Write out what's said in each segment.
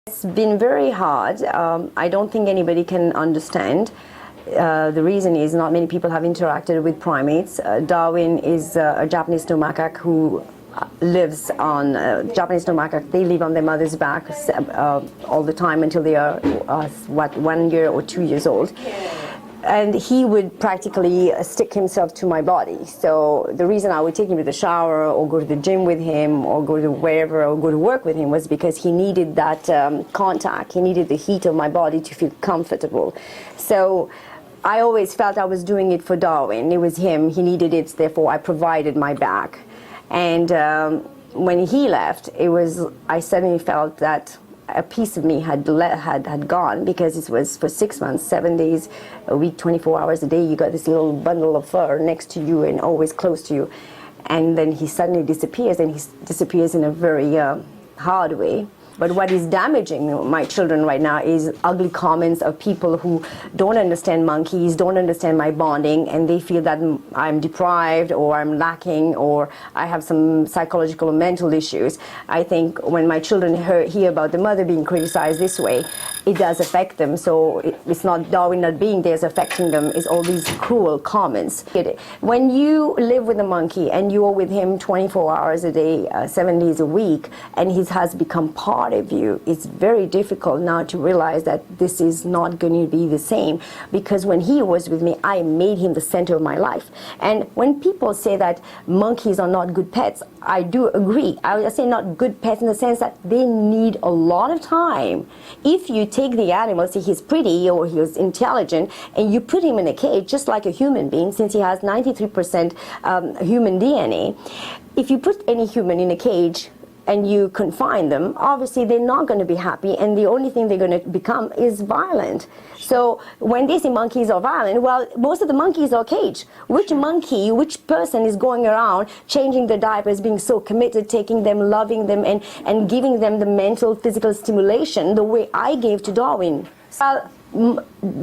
It's been very hard. I don't think anybody can understand. The reason is not many people have interacted with primates. Darwin is a Japanese snow macaque who lives on Japanese snow macaque. They live on their mother's back all the time until they are 1 year or 2 years old. And he would practically stick himself to my body. So the reason I would take him to the shower or go to the gym with him or go to wherever or go to work with him was because he needed that contact. He needed the heat of my body to feel comfortable. So I always felt I was doing it for Darwin. It was him. He needed it, therefore I provided my back. And when he left, I suddenly felt that a piece of me had gone, because it was for 6 months, 7 days a week, 24 hours a day. You got this little bundle of fur next to you and always close to you. And then he suddenly disappears, and he disappears in a very hard way. But what is damaging my children right now is ugly comments of people who don't understand monkeys, don't understand my bonding, and they feel that I'm deprived or I'm lacking or I have some psychological or mental issues. I think when my children hear about the mother being criticized this way, it does affect them. So it's not Darwin not being there is affecting them, it's all these cruel comments. When you live with a monkey and you're with him 24 hours a day, 7 days a week, and he has become part of you, it's very difficult now to realize that this is not going to be the same, because when he was with me, I made him the center of my life. And when people say that monkeys are not good pets, I do agree. I say not good pets in the sense that they need a lot of time. If you take the animal, say he's pretty or he's intelligent, and you put him in a cage just like a human being, since he has 93% human DNA, if you put any human in a cage and you confine them, obviously they're not going to be happy, and the only thing they're going to become is violent. So when they say monkeys are violent, well, most of the monkeys are caged. Which monkey, which person is going around changing their diapers, being so committed, taking them, loving them, and giving them the mental, physical stimulation the way I gave to Darwin?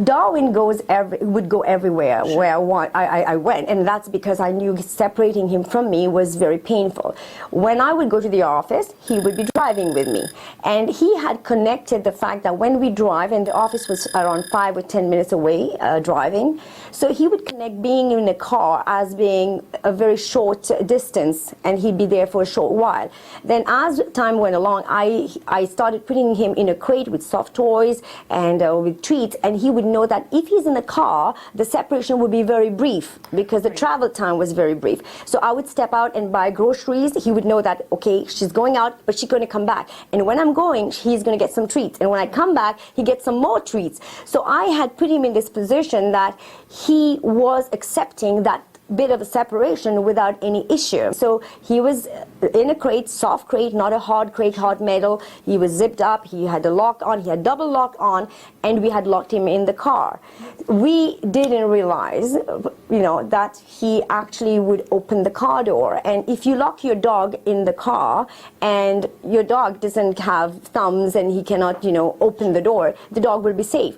Darwin would go everywhere where I went, and that's because I knew separating him from me was very painful. When I would go to the office, he would be driving with me, and he had connected the fact that when we drive, and the office was around 5 or 10 minutes away driving, so he would connect being in a car as being a very short distance, and he'd be there for a short while. Then as time went along, I started putting him in a crate with soft toys and with treats, and he would know that if he's in the car, the separation would be very brief, because the travel time was very brief. So I would step out and buy groceries. He would know that, okay, she's going out, but she's going to come back. And when I'm going, he's going to get some treats. And when I come back, he gets some more treats. So I had put him in this position that he was accepting that bit of a separation without any issue. So he was in a crate, soft crate, not a hard crate, hard metal. He was zipped up, he had a lock on, he had double lock on, and we had locked him in the car. We didn't realize, that he actually would open the car door. And if you lock your dog in the car and your dog doesn't have thumbs and he cannot, open the door, the dog will be safe.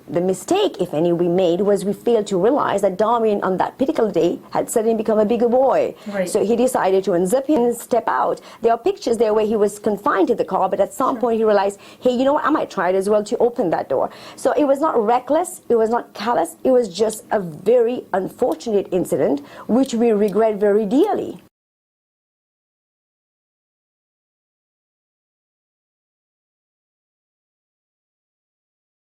The mistake, if any, we made was we failed to realize that Darwin on that particular day had suddenly become a bigger boy. Right. So he decided to unzip him and step out. There are pictures there where he was confined to the car, but at some point he realized, hey, you know what, I might try it as well to open that door. So it was not reckless, it was not callous, it was just a very unfortunate incident, which we regret very dearly.